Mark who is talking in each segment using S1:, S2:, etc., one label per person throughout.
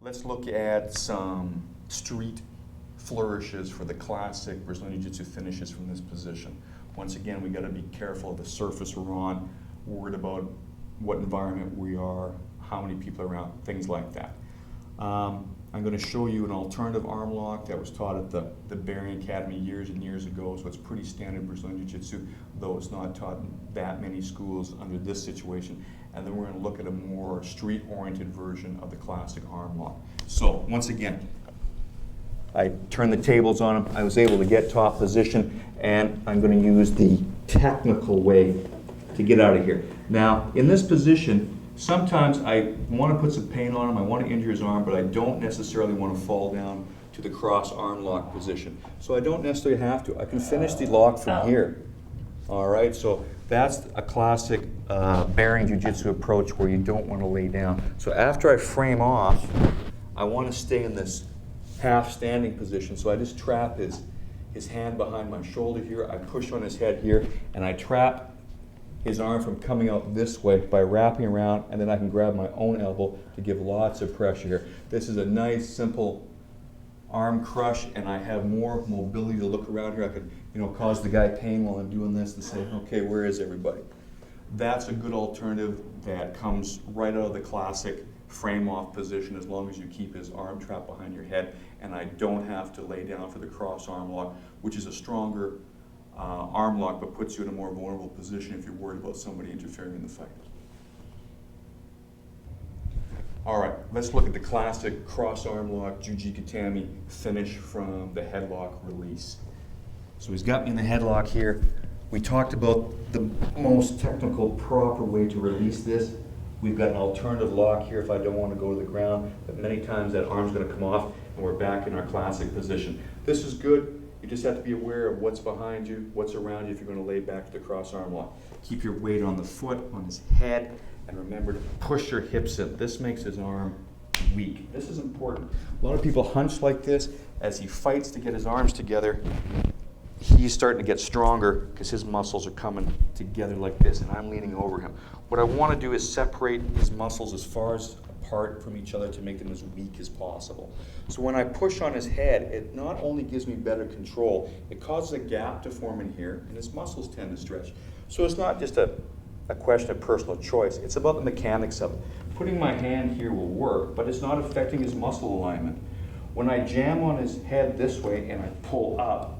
S1: Let's look at some street flourishes for the classic Brazilian Jiu-Jitsu finishes from this position. Once again, we got to be careful of the surface we're on, worried about what environment we are, how many people are around, things like that. I'm going to show you an alternative arm lock that was taught at the Bearing Academy years and years ago, so it's pretty standard Brazilian Jiu-Jitsu, though it's not taught in that many schools under this situation. And then we're going to look at a more street-oriented version of the classic arm lock. So, once again, I turned the tables on him, I was able to get top position, and I'm going to use the technical way to get out of here. Now, in this position, sometimes I want to put some pain on him, I want to injure his arm, but I don't necessarily want to fall down to the cross arm lock position. So I don't necessarily have to. I can finish the lock from here. All right, so that's a classic bearing jiu-jitsu approach where you don't want to lay down. So after I frame off, I want to stay in this half standing position. So I just trap his hand behind my shoulder here, I push on his head here, and I trap his arm from coming out this way by wrapping around, and then I can grab my own elbow to give lots of pressure here. This is a nice, simple arm crush, and I have more mobility to look around here. I could, cause the guy pain while I'm doing this and say, okay, where is everybody? That's a good alternative that comes right out of the classic frame-off position as long as you keep his arm trapped behind your head, and I don't have to lay down for the cross arm lock, which is a stronger arm lock, but puts you in a more vulnerable position if you're worried about somebody interfering in the fight. All right, let's look at the classic cross arm lock Juji Katami finish from the headlock release. So he's got me in the headlock here. We talked about the most technical, proper way to release this. We've got an alternative lock here if I don't want to go to the ground, but many times that arm's going to come off and we're back in our classic position. This is good. You just have to be aware of what's behind you, what's around you if you're going to lay back to the cross arm lock. Keep your weight on the foot, on his head, and remember to push your hips in. This makes his arm weak. This is important. A lot of people hunch like this. As he fights to get his arms together, he's starting to get stronger because his muscles are coming together like this, and I'm leaning over him. What I want to do is separate his muscles as far as apart from each other to make them as weak as possible. So when I push on his head, it not only gives me better control, it causes a gap to form in here, and his muscles tend to stretch. So it's not just a question of personal choice, it's about the mechanics of it. Putting my hand here will work, but it's not affecting his muscle alignment. When I jam on his head this way and I pull up,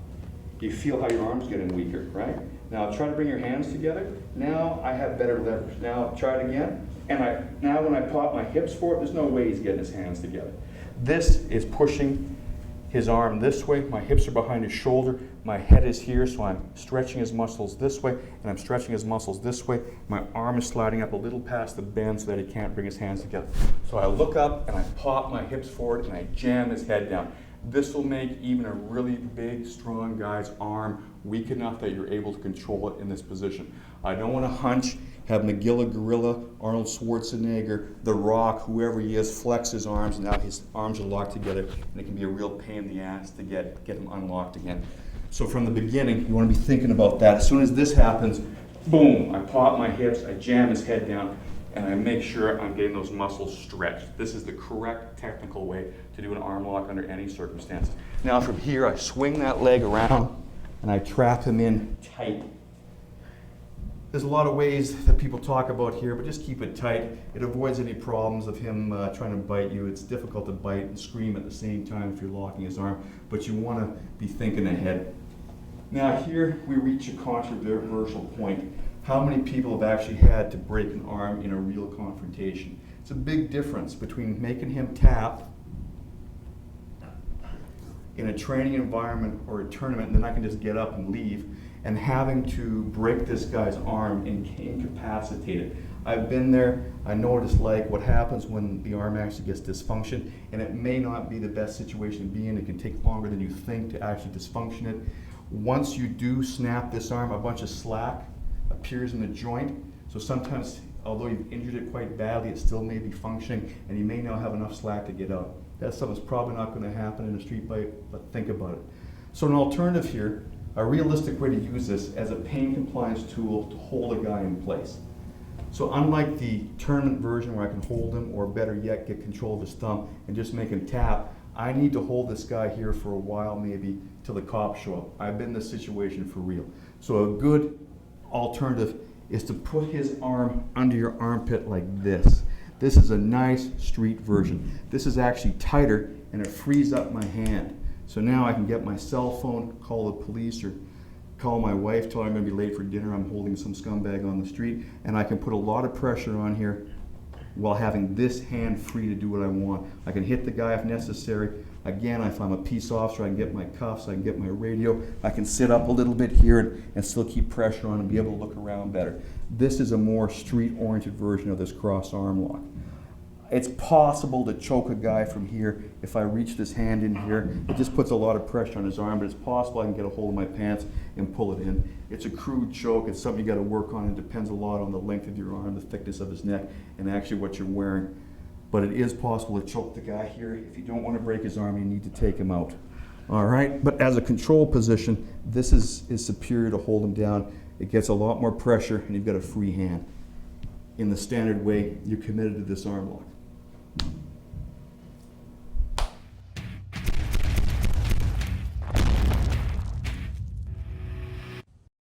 S1: you feel how your arm's getting weaker, right? Now try to bring your hands together. Now I have better leverage. Now try it again. And now when I pop my hips forward, there's no way he's getting his hands together. This is pushing his arm this way. My hips are behind his shoulder. My head is here, so I'm stretching his muscles this way, and I'm stretching his muscles this way. My arm is sliding up a little past the bend so that he can't bring his hands together. So I look up and I pop my hips forward and I jam his head down. This will make even a really big, strong guy's arm weak enough that you're able to control it in this position. I don't want to hunch, have McGilla Gorilla, Arnold Schwarzenegger, The Rock, whoever he is, flex his arms, and now his arms are locked together, and it can be a real pain in the ass to get him unlocked again. So from the beginning, you want to be thinking about that. As soon as this happens, boom, I pop my hips, I jam his head down, and I make sure I'm getting those muscles stretched. This is the correct technical way to do an arm lock under any circumstances. Now from here, I swing that leg around, and I trap him in tight. There's a lot of ways that people talk about here, but just keep it tight. It avoids any problems of him trying to bite you. It's difficult to bite and scream at the same time if you're locking his arm, but you want to be thinking ahead. Now here we reach a controversial point. How many people have actually had to break an arm in a real confrontation? It's a big difference between making him tap in a training environment or a tournament, and then I can just get up and leave, and having to break this guy's arm and incapacitate it. I've been there, I know what it's like, what happens when the arm actually gets dysfunction, and it may not be the best situation to be in. It can take longer than you think to actually dysfunction it. Once you do snap this arm, a bunch of slack appears in the joint, so sometimes, although you've injured it quite badly, it still may be functioning, and you may now have enough slack to get out. That's something that's probably not going to happen in a street fight, but think about it. So an alternative here, a realistic way to use this as a pain compliance tool to hold a guy in place. So unlike the tournament version where I can hold him, or better yet, get control of his thumb and just make him tap, I need to hold this guy here for a while, maybe till the cops show up. I've been in this situation for real. So a good alternative is to put his arm under your armpit like this. This is a nice street version. This is actually tighter and it frees up my hand. So now I can get my cell phone, call the police, or call my wife, tell her I'm going to be late for dinner, I'm holding some scumbag on the street, and I can put a lot of pressure on here while having this hand free to do what I want. I can hit the guy if necessary. Again, if I'm a peace officer, I can get my cuffs, I can get my radio, I can sit up a little bit here and still keep pressure on and be able to look around better. This is a more street-oriented version of this cross arm lock. It's possible to choke a guy from here if I reach this hand in here. It just puts a lot of pressure on his arm, but it's possible I can get a hold of my pants and pull it in. It's a crude choke. It's something you got to work on. It depends a lot on the length of your arm, the thickness of his neck, and actually what you're wearing. But it is possible to choke the guy here. If you don't want to break his arm, you need to take him out. All right, but as a control position, this is superior to hold him down. It gets a lot more pressure, and you've got a free hand. In the standard way, you're committed to this arm lock.